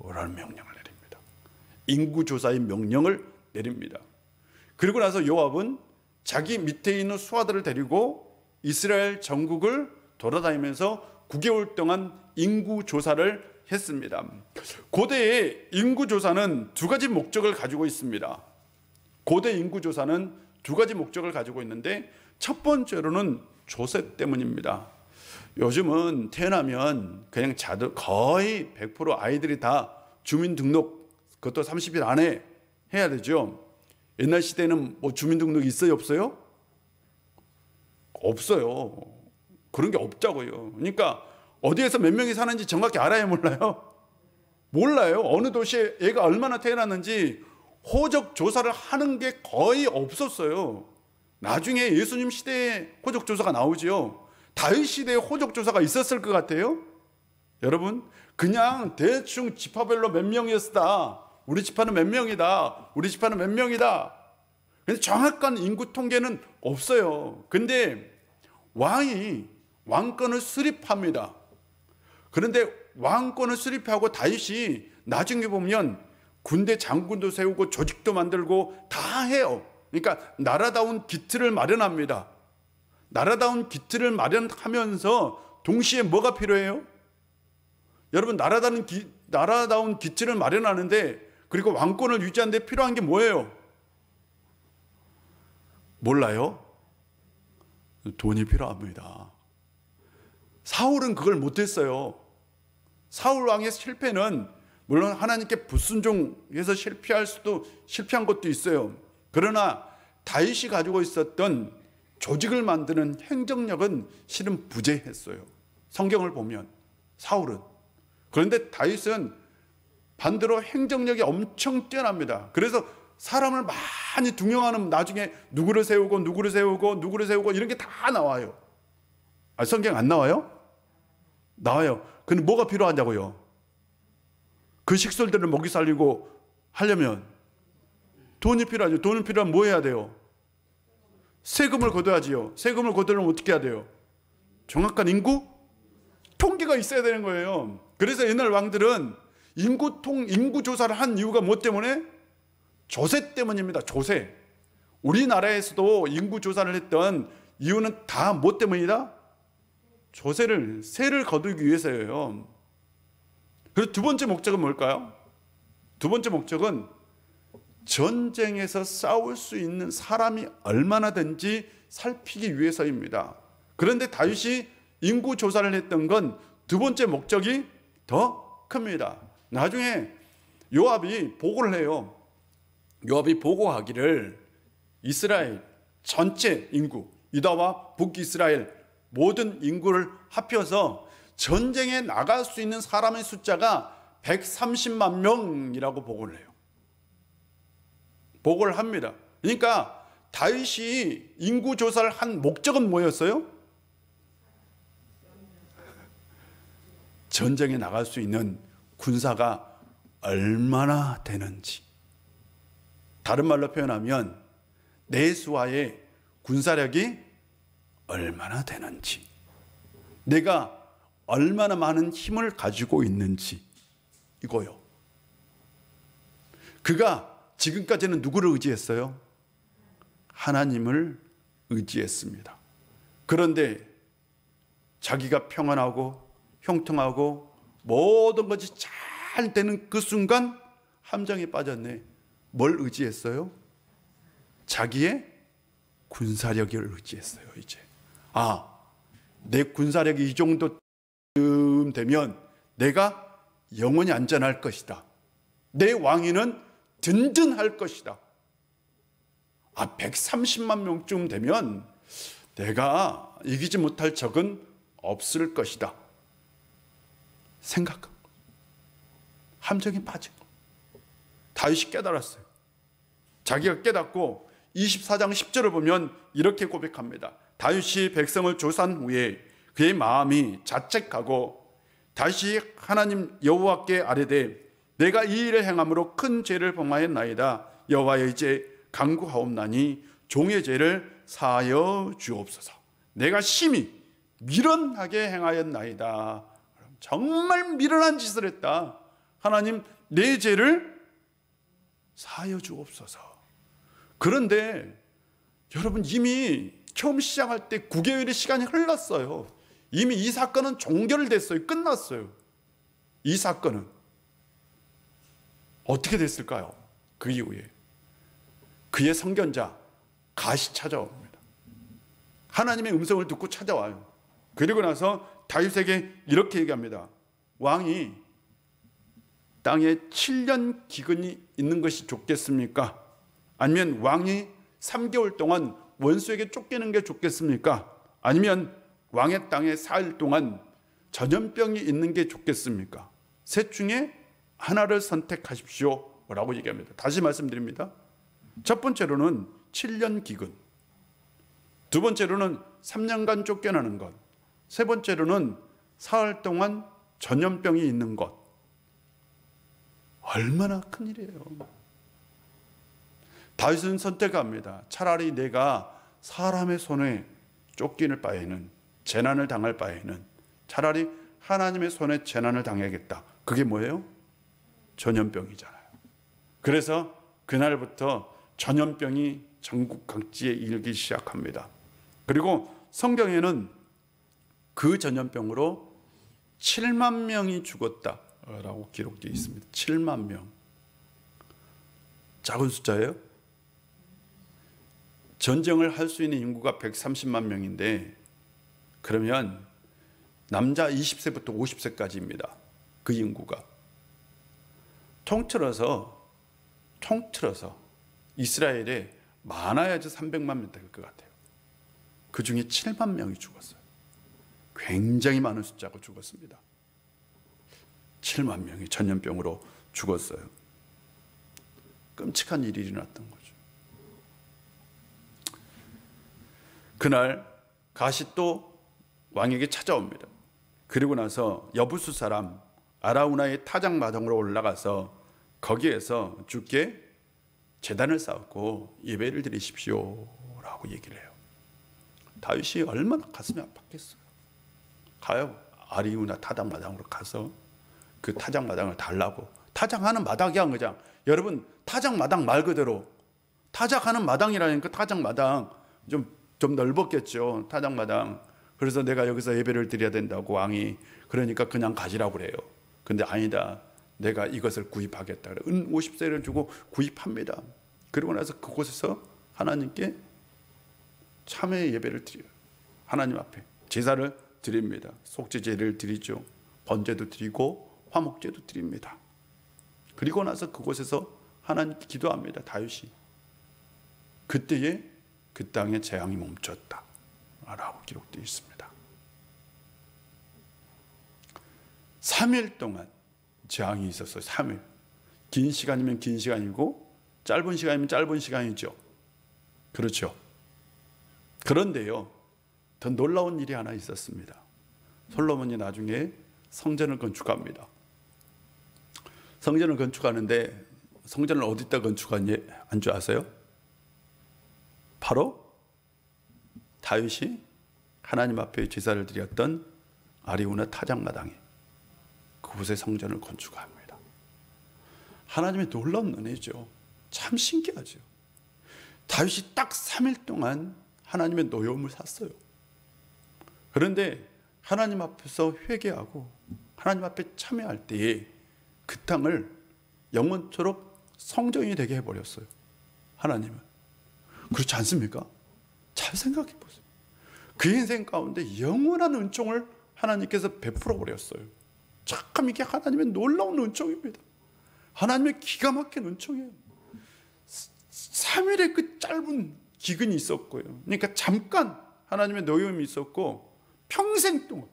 라는 명령을 내립니다. 인구 조사의 명령을 내립니다. 그리고 나서 요압은 자기 밑에 있는 수하들을 데리고 이스라엘 전국을 돌아다니면서 9개월 동안 인구 조사를 했습니다. 고대의 인구 조사는 두 가지 목적을 가지고 있습니다. 고대 인구 조사는 두 가지 목적을 가지고 있는데, 첫 번째로는 조세 때문입니다. 요즘은 태어나면 그냥 거의 100% 아이들이 다 주민등록, 그것도 30일 안에 해야 되죠. 옛날 시대는 뭐 주민등록이 있어요, 없어요? 없어요. 그런 게 없자고요. 그러니까 어디에서 몇 명이 사는지 정확히 알아야 몰라요? 몰라요. 어느 도시에 애가 얼마나 태어났는지 호적 조사를 하는 게 거의 없었어요. 나중에 예수님 시대에 호적 조사가 나오지요. 다윗 시대에 호적 조사가 있었을 것 같아요? 여러분, 그냥 대충 지파별로 몇 명이었다. 우리 지파는 몇 명이다. 우리 지파는 몇 명이다. 근데 정확한 인구 통계는 없어요. 근데 왕이 왕권을 수립합니다. 그런데 왕권을 수립하고 다윗이 나중에 보면 군대 장군도 세우고 조직도 만들고 다 해요. 그러니까 나라다운 기틀을 마련합니다. 나라다운 기틀을 마련하면서 동시에 뭐가 필요해요? 여러분, 나라다운 기틀을 마련하는데, 그리고 왕권을 유지하는 데 필요한 게 뭐예요? 몰라요? 돈이 필요합니다. 사울은 그걸 못했어요. 사울 왕의 실패는 물론 하나님께 불순종해서 실패한 것도 있어요. 그러나 다윗이 가지고 있었던 조직을 만드는 행정력은 실은 부재했어요. 성경을 보면 사울은. 그런데 다윗은 반대로 행정력이 엄청 뛰어납니다. 그래서 사람을 많이 등용하는, 나중에 누구를 세우고 이런 게 다 나와요. 성경 안 나와요? 나와요. 근데 뭐가 필요하냐고요? 그 식솔들을 먹이 살리고 하려면 돈이 필요하죠. 돈이 필요하면 뭐 해야 돼요? 세금을 걷어야지요. 세금을 걷으려면 어떻게 해야 돼요? 정확한 인구 통계가 있어야 되는 거예요. 그래서 옛날 왕들은 인구 조사를 한 이유가 뭐 때문에? 조세 때문입니다. 조세. 우리나라에서도 인구 조사를 했던 이유는 다 뭐 때문이다? 세를 거두기 위해서예요. 그리고 두 번째 목적은 뭘까요? 두 번째 목적은 전쟁에서 싸울 수 있는 사람이 얼마나든지 살피기 위해서입니다. 그런데 다윗이 인구 조사를 했던 건 두 번째 목적이 더 큽니다. 나중에 요압이 보고를 해요. 요압이 보고하기를 이스라엘 전체 인구, 유다와 북이스라엘 모든 인구를 합해서 전쟁에 나갈 수 있는 사람의 숫자가 130만 명이라고 보고를 해요. 보고를 합니다. 그러니까 다윗이 인구 조사를 한 목적은 뭐였어요? 전쟁에 나갈 수 있는 군사가 얼마나 되는지, 다른 말로 표현하면 내 수하의 군사력이 얼마나 되는지, 내가 얼마나 많은 힘을 가지고 있는지, 이거요. 그가 지금까지는 누구를 의지했어요? 하나님을 의지했습니다. 그런데 자기가 평안하고 형통하고 모든 것이 잘 되는 그 순간 함정에 빠졌네. 뭘 의지했어요? 자기의 군사력을 의지했어요. 이제 내 군사력이 이 정도 되면 내가 영원히 안전할 것이다. 내 왕위는 든든할 것이다. 130만 명쯤 되면 내가 이기지 못할 적은 없을 것이다. 생각한 거. 함정에 빠진 거. 다윗이 깨달았어요. 자기가 깨닫고 24장 10절을 보면 이렇게 고백합니다. 다윗이 백성을 조사한 후에 그의 마음이 자책하고 다시 하나님 여호와께 아뢰되 내가 이 일을 행함으로 큰 죄를 범하였나이다. 여호와여 이제 간구하옵나니 종의 죄를 사하여 주옵소서. 내가 심히 미련하게 행하였나이다. 정말 미련한 짓을 했다. 하나님 내 죄를 사하여 주옵소서. 그런데 여러분, 이미 처음 시작할 때 9개월의 시간이 흘렀어요. 이미 이 사건은 종결됐어요. 끝났어요. 이 사건은 어떻게 됐을까요? 그 이후에 그의 선견자 갓이 찾아옵니다. 하나님의 음성을 듣고 찾아와요. 그리고 나서 다윗에게 이렇게 얘기합니다. 왕이 땅에 7년 기근이 있는 것이 좋겠습니까? 아니면 왕이 3개월 동안 원수에게 쫓기는 게 좋겠습니까? 아니면 왕의 땅에 4일 동안 전염병이 있는 게 좋겠습니까? 셋 중에 하나를 선택하십시오 라고 얘기합니다. 다시 말씀드립니다. 첫 번째로는 7년 기근, 두 번째로는 3년간 쫓겨나는 것, 세 번째로는 사흘 동안 전염병이 있는 것. 얼마나 큰일이에요. 다윗은 선택합니다. 차라리 내가 사람의 손에 쫓기는 바에는, 재난을 당할 바에는 차라리 하나님의 손에 재난을 당해야겠다. 그게 뭐예요? 전염병이잖아요. 그래서 그날부터 전염병이 전국 각지에 일기 시작합니다. 그리고 성경에는 그 전염병으로 7만 명이 죽었다라고 기록되어 있습니다. 7만 명. 작은 숫자예요? 전쟁을 할 수 있는 인구가 130만 명인데 그러면 남자 20세부터 50세까지입니다. 그 인구가. 통틀어서 이스라엘에 많아야지 300만 명 될 것 같아요. 그 중에 7만 명이 죽었어요. 굉장히 많은 숫자가 죽었습니다. 7만 명이 전염병으로 죽었어요. 끔찍한 일이 일어났던 거죠. 그날 갓이 또 왕에게 찾아옵니다. 그리고 나서 여부수 사람 아라우나의 타작마당으로 올라가서 거기에서 주께 제단을 쌓고 예배를 드리십시오 라고 얘기를 해요. 다윗이 얼마나 가슴이 아팠겠어요. 가요. 아리우나 타작마당으로 가서 그 타작마당을 달라고. 타작하는 마당이야 그냥. 여러분, 타작마당 말 그대로 타작하는 마당이라니까. 타작마당 좀 넓었겠죠. 타작마당. 그래서 내가 여기서 예배를 드려야 된다고 왕이. 그러니까 그냥 가지라고 그래요. 근데 아니다. 내가 이것을 구입하겠다. 은 50세를 주고 구입합니다. 그리고 나서 그곳에서 하나님께 참회의 예배를 드려요. 하나님 앞에 제사를 드립니다. 속죄제를 드리죠. 번제도 드리고 화목제도 드립니다. 그리고 나서 그곳에서 하나님께 기도합니다. 다윗이. 그때에 그 땅에 재앙이 멈췄다 라고 기록되어 있습니다. 3일 동안 재앙이 있었어요. 3일. 긴 시간이면 긴 시간이고 짧은 시간이면 짧은 시간이죠. 그렇죠. 그런데요, 더 놀라운 일이 하나 있었습니다. 솔로몬이 나중에 성전을 건축합니다. 성전을 건축하는데 성전을 어디다 건축한 줄 아세요? 바로 다윗이 하나님 앞에 제사를 드렸던 아리우나 타작마당에 그곳에 성전을 건축합니다. 하나님의 놀라운 은혜죠. 참 신기하죠. 다윗이 딱 3일 동안 하나님의 노여움을 샀어요. 그런데 하나님 앞에서 회개하고 하나님 앞에 참여할 때에 그 땅을 영원토록 성전이 되게 해버렸어요. 하나님은. 그렇지 않습니까? 잘 생각해 보세요. 그 인생 가운데 영원한 은총을 하나님께서 베풀어 버렸어요. 참 이게 하나님의 놀라운 은총입니다. 하나님의 기가 막힌 은총이에요. 3일의 그 짧은 기근이 있었고요. 그러니까 잠깐 하나님의 노여움이 있었고 평생 동안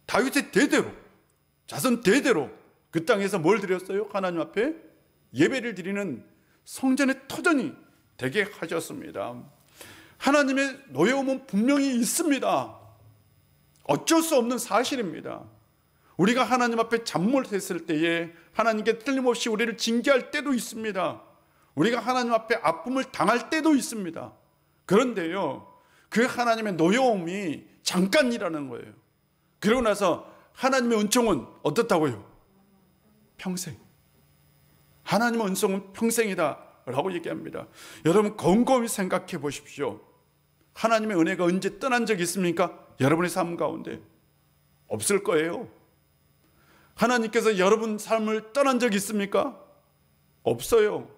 다윗의 대대로 자손 대대로 그 땅에서 뭘 드렸어요? 하나님 앞에 예배를 드리는 성전의 터전이 되게 하셨습니다. 하나님의 노여움은 분명히 있습니다. 어쩔 수 없는 사실입니다. 우리가 하나님 앞에 잠못했을 때에 하나님께 틀림없이 우리를 징계할 때도 있습니다. 우리가 하나님 앞에 아픔을 당할 때도 있습니다. 그런데요, 그 하나님의 노여움이 잠깐이라는 거예요. 그러고 나서 하나님의 은총은 어떻다고요? 평생. 하나님의 은총은 평생이다 라고 얘기합니다. 여러분 곰곰이 생각해 보십시오. 하나님의 은혜가 언제 떠난 적이 있습니까? 여러분의 삶 가운데 없을 거예요. 하나님께서 여러분 삶을 떠난 적이 있습니까? 없어요.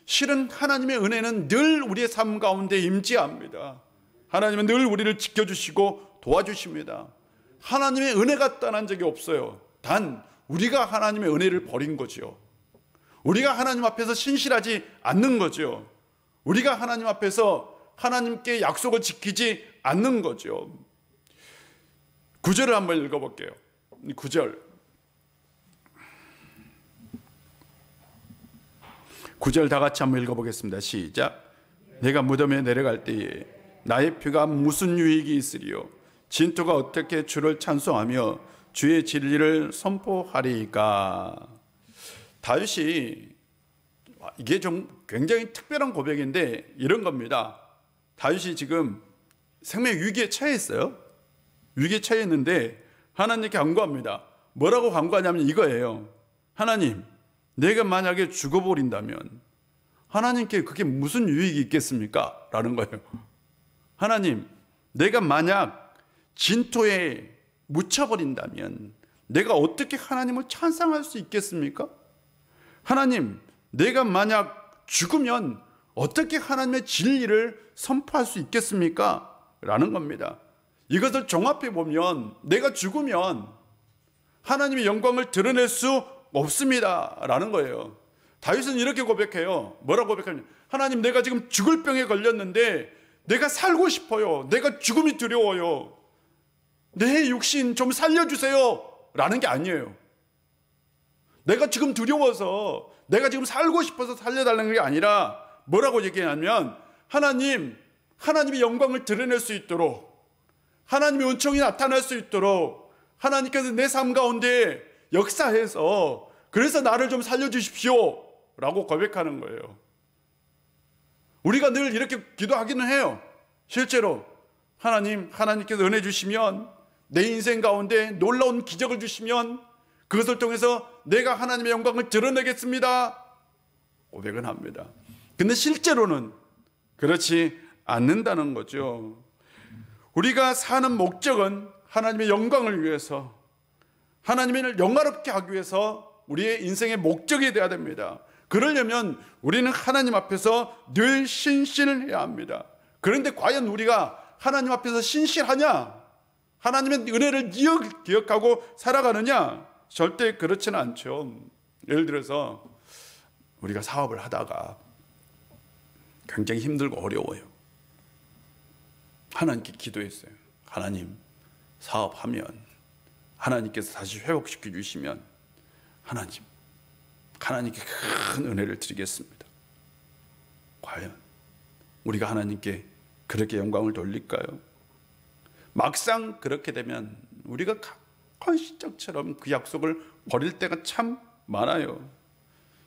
실은 하나님의 은혜는 늘 우리의 삶 가운데 임재합니다. 하나님은 늘 우리를 지켜주시고 도와주십니다. 하나님의 은혜가 떠난 적이 없어요. 단 우리가 하나님의 은혜를 버린 거죠. 우리가 하나님 앞에서 신실하지 않는 거죠. 우리가 하나님 앞에서 하나님께 약속을 지키지 않는 거죠. 9절을 한번 읽어볼게요. 9절 다 같이 한번 읽어보겠습니다. 시작. 내가 무덤에 내려갈 때에 나의 피가 무슨 유익이 있으리요? 진토가 어떻게 주를 찬송하며 주의 진리를 선포하리까? 다윗이 이게 좀 굉장히 특별한 고백인데 이런 겁니다. 다윗이 지금 생명 위기에 처해 있어요. 위기에 처해 있는데 하나님께 간구합니다. 뭐라고 간구하냐면 이거예요. 하나님, 내가 만약에 죽어버린다면 하나님께 그게 무슨 유익이 있겠습니까? 라는 거예요. 하나님, 내가 만약 진토에 묻혀버린다면 내가 어떻게 하나님을 찬송할 수 있겠습니까? 하나님, 내가 만약 죽으면 어떻게 하나님의 진리를 선포할 수 있겠습니까? 라는 겁니다. 이것을 종합해 보면 내가 죽으면 하나님의 영광을 드러낼 수 없습니다 라는 거예요. 다윗은 이렇게 고백해요. 뭐라고 고백하냐? 하나님, 내가 지금 죽을 병에 걸렸는데 내가 살고 싶어요. 내가 죽음이 두려워요. 내 육신 좀 살려주세요 라는 게 아니에요. 내가 지금 두려워서, 내가 지금 살고 싶어서 살려달라는 게 아니라 뭐라고 얘기하냐면 하나님, 하나님의 영광을 드러낼 수 있도록, 하나님의 은총이 나타날 수 있도록 하나님께서 내 삶 가운데 역사해서 그래서 나를 좀 살려주십시오 라고 고백하는 거예요. 우리가 늘 이렇게 기도하기는 해요. 실제로 하나님께서 은혜 주시면, 내 인생 가운데 놀라운 기적을 주시면 그것을 통해서 내가 하나님의 영광을 드러내겠습니다 고백은 합니다. 근데 실제로는 그렇지 않는다는 거죠. 우리가 사는 목적은 하나님의 영광을 위해서, 하나님을 영화롭게 하기 위해서 우리의 인생의 목적이 되어야 됩니다. 그러려면 우리는 하나님 앞에서 늘 신실해야 합니다. 그런데 과연 우리가 하나님 앞에서 신실하냐? 하나님의 은혜를 기억하고 살아가느냐? 절대 그렇지는 않죠. 예를 들어서 우리가 사업을 하다가 굉장히 힘들고 어려워요. 하나님께 기도했어요. 하나님, 사업하면 하나님께서 다시 회복시켜 주시면 하나님께 큰 은혜를 드리겠습니다. 과연 우리가 하나님께 그렇게 영광을 돌릴까요? 막상 그렇게 되면 우리가 가까운 시적처럼 그 약속을 버릴 때가 참 많아요.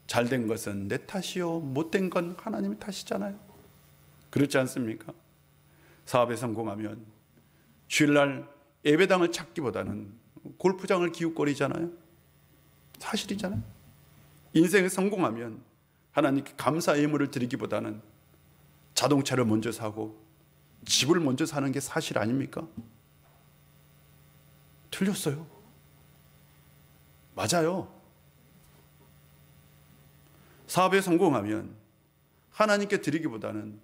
잘된 것은 내 탓이요 못된 건 하나님의 탓이잖아요. 그렇지 않습니까? 사업에 성공하면 주일날 예배당을 찾기보다는 골프장을 기웃거리잖아요. 사실이잖아요. 인생에 성공하면 하나님께 감사 예물을 드리기보다는 자동차를 먼저 사고 집을 먼저 사는 게 사실 아닙니까? 틀렸어요. 맞아요. 사업에 성공하면 하나님께 드리기보다는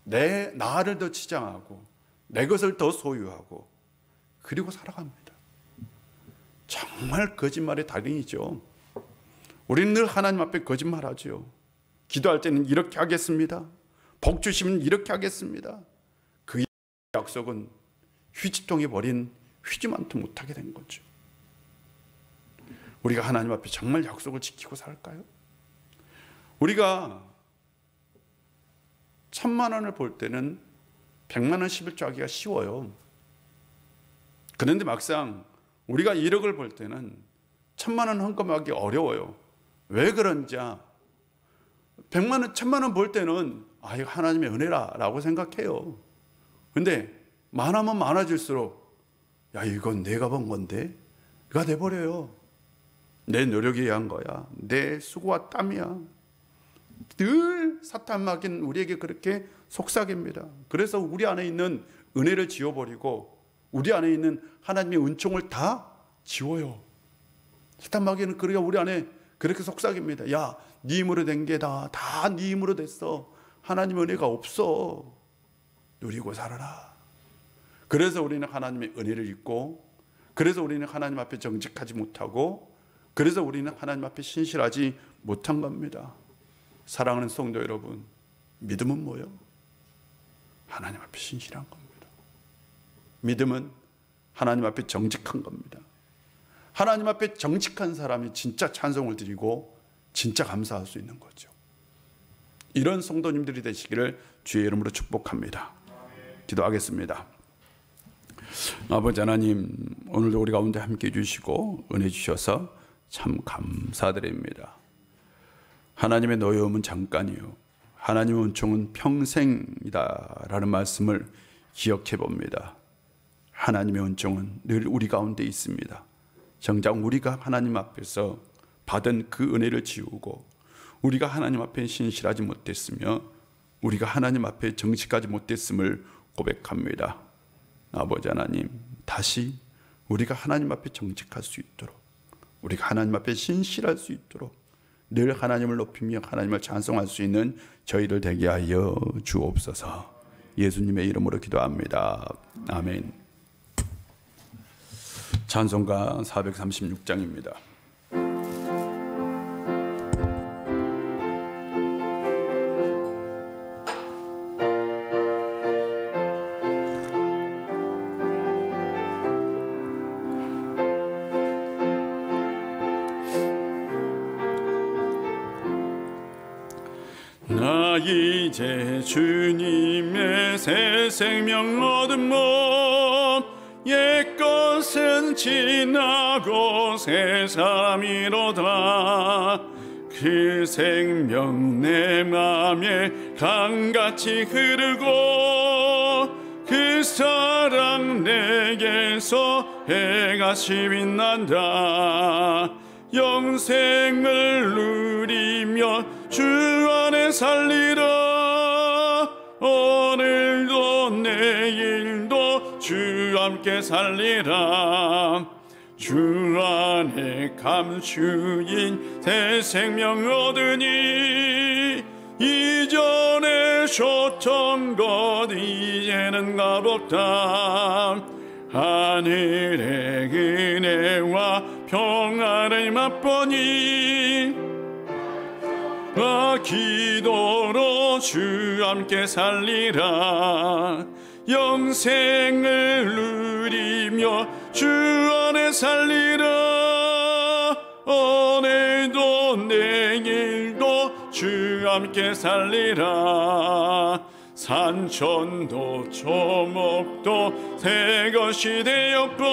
나를 더 치장하고 내 것을 더 소유하고 그리고 살아갑니다. 정말 거짓말의 달인이죠. 우리는 늘 하나님 앞에 거짓말하죠. 기도할 때는 이렇게 하겠습니다. 복 주시면 이렇게 하겠습니다. 그 약속은 휴지통에 버린 휴지만도 못하게 된 거죠. 우리가 하나님 앞에 정말 약속을 지키고 살까요? 우리가 1,000만 원을 볼 때는 100만 원 11조 하기가 쉬워요. 그런데 막상 우리가 1억을 볼 때는 1,000만 원 헌금하기 어려워요. 왜 그런지 100만 원, 1,000만 원 볼 때는 이거 하나님의 은혜라라고 생각해요. 근데 많으면 많아질수록 이건 내가 번 건데 가 돼버려요. 내 노력에 의한 거야. 내 수고와 땀이야. 늘 사탄막인 우리에게 그렇게 속삭입니다. 그래서 우리 안에 있는 은혜를 지워버리고 우리 안에 있는 하나님의 은총을 다 지워요. 사탄막이는 그러니까 우리 안에 그렇게 속삭입니다. 야, 네 힘으로 된 게 다 네 힘으로 됐어. 하나님 은혜가 없어. 누리고 살아라. 그래서 우리는 하나님의 은혜를 잊고, 그래서 우리는 하나님 앞에 정직하지 못하고, 그래서 우리는 하나님 앞에 신실하지 못한 겁니다. 사랑하는 성도 여러분, 믿음은 뭐예요? 하나님 앞에 신실한 겁니다. 믿음은 하나님 앞에 정직한 겁니다. 하나님 앞에 정직한 사람이 진짜 찬송을 드리고 진짜 감사할 수 있는 거죠. 이런 성도님들이 되시기를 주의 이름으로 축복합니다. 기도하겠습니다. 아버지 하나님, 오늘도 우리 가운데 함께 해주시고 은혜 주셔서 참 감사드립니다. 하나님의 노여움은 잠깐이요 하나님의 은총은 평생이다 라는 말씀을 기억해 봅니다. 하나님의 은총은 늘 우리 가운데 있습니다. 정작 우리가 하나님 앞에서 받은 그 은혜를 지우고 우리가 하나님 앞에 신실하지 못했으며 우리가 하나님 앞에 정직하지 못했음을 고백합니다. 아버지 하나님, 다시 우리가 하나님 앞에 정직할 수 있도록, 우리가 하나님 앞에 신실할 수 있도록 늘 하나님을 높이며 하나님을 찬송할 수 있는 저희를 되게 하여 주옵소서. 예수님의 이름으로 기도합니다. 아멘. 찬송가 436장입니다. 나 이제 주님의 새 생명 얻은 몸, 옛것은 지나고 새 사람이로다. 그 생명 내 맘에 강같이 흐르고 그 사랑 내게서 해같이 빛난다. 영생을 누리며 주 안에 살리라. 오늘도 내일도 주 함께 살리라. 주 안에 감추인 새 생명 얻으니 이전에 줬던 것 이제는 값없다. 하늘의 은혜와 평안을 맛보니 기도로 주 함께 살리라. 영생을 누리며 주 안에 살리라. 오늘도 내일도 주 함께 살리라. 산천도 초목도 새 것이 되었고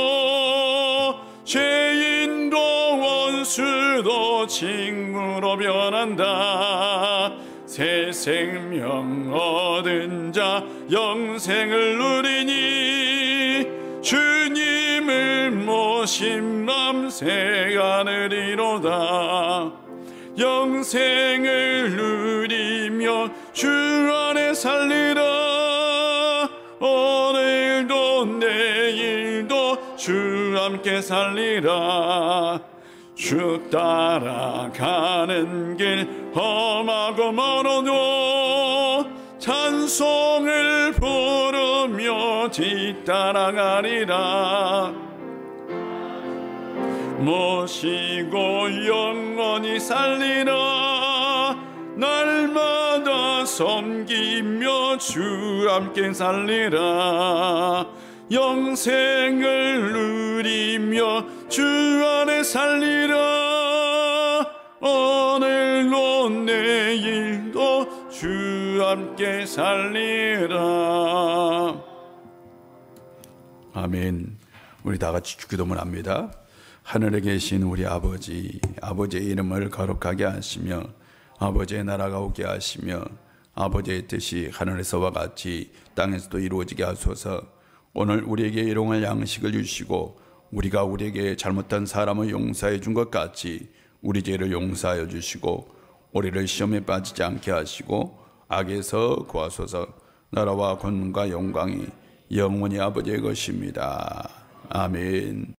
죄인도 원수도 친구로 변한다. 새 생명 얻은 자 영생을 누리니 주님을 모신 맘 새 하늘이로다. 영생을 누리며 주 안에 살리라. 오늘도 내일도 주 함께 살리라. 주 따라가는 길 험하고 멀어도 찬송을 부르며 뒤따라가리라. 모시고 영원히 살리라. 날마다 섬기며 주 함께 살리라. 영생을 누리며 주 안에 살리라. 오늘도 내일도 주 함께 살리라. 아멘. 우리 다 같이 기도문 합니다. 하늘에 계신 우리 아버지, 아버지의 이름을 거룩하게 하시며 아버지의 나라가 오게 하시며 아버지의 뜻이 하늘에서와 같이 땅에서도 이루어지게 하소서. 오늘 우리에게 일용할 양식을 주시고 우리가 우리에게 잘못한 사람을 용서해 준 것 같이 우리 죄를 용서하여 주시고 우리를 시험에 빠지지 않게 하시고 악에서 구하소서. 나라와 권능과 영광이 영원히 아버지의 것입니다. 아멘.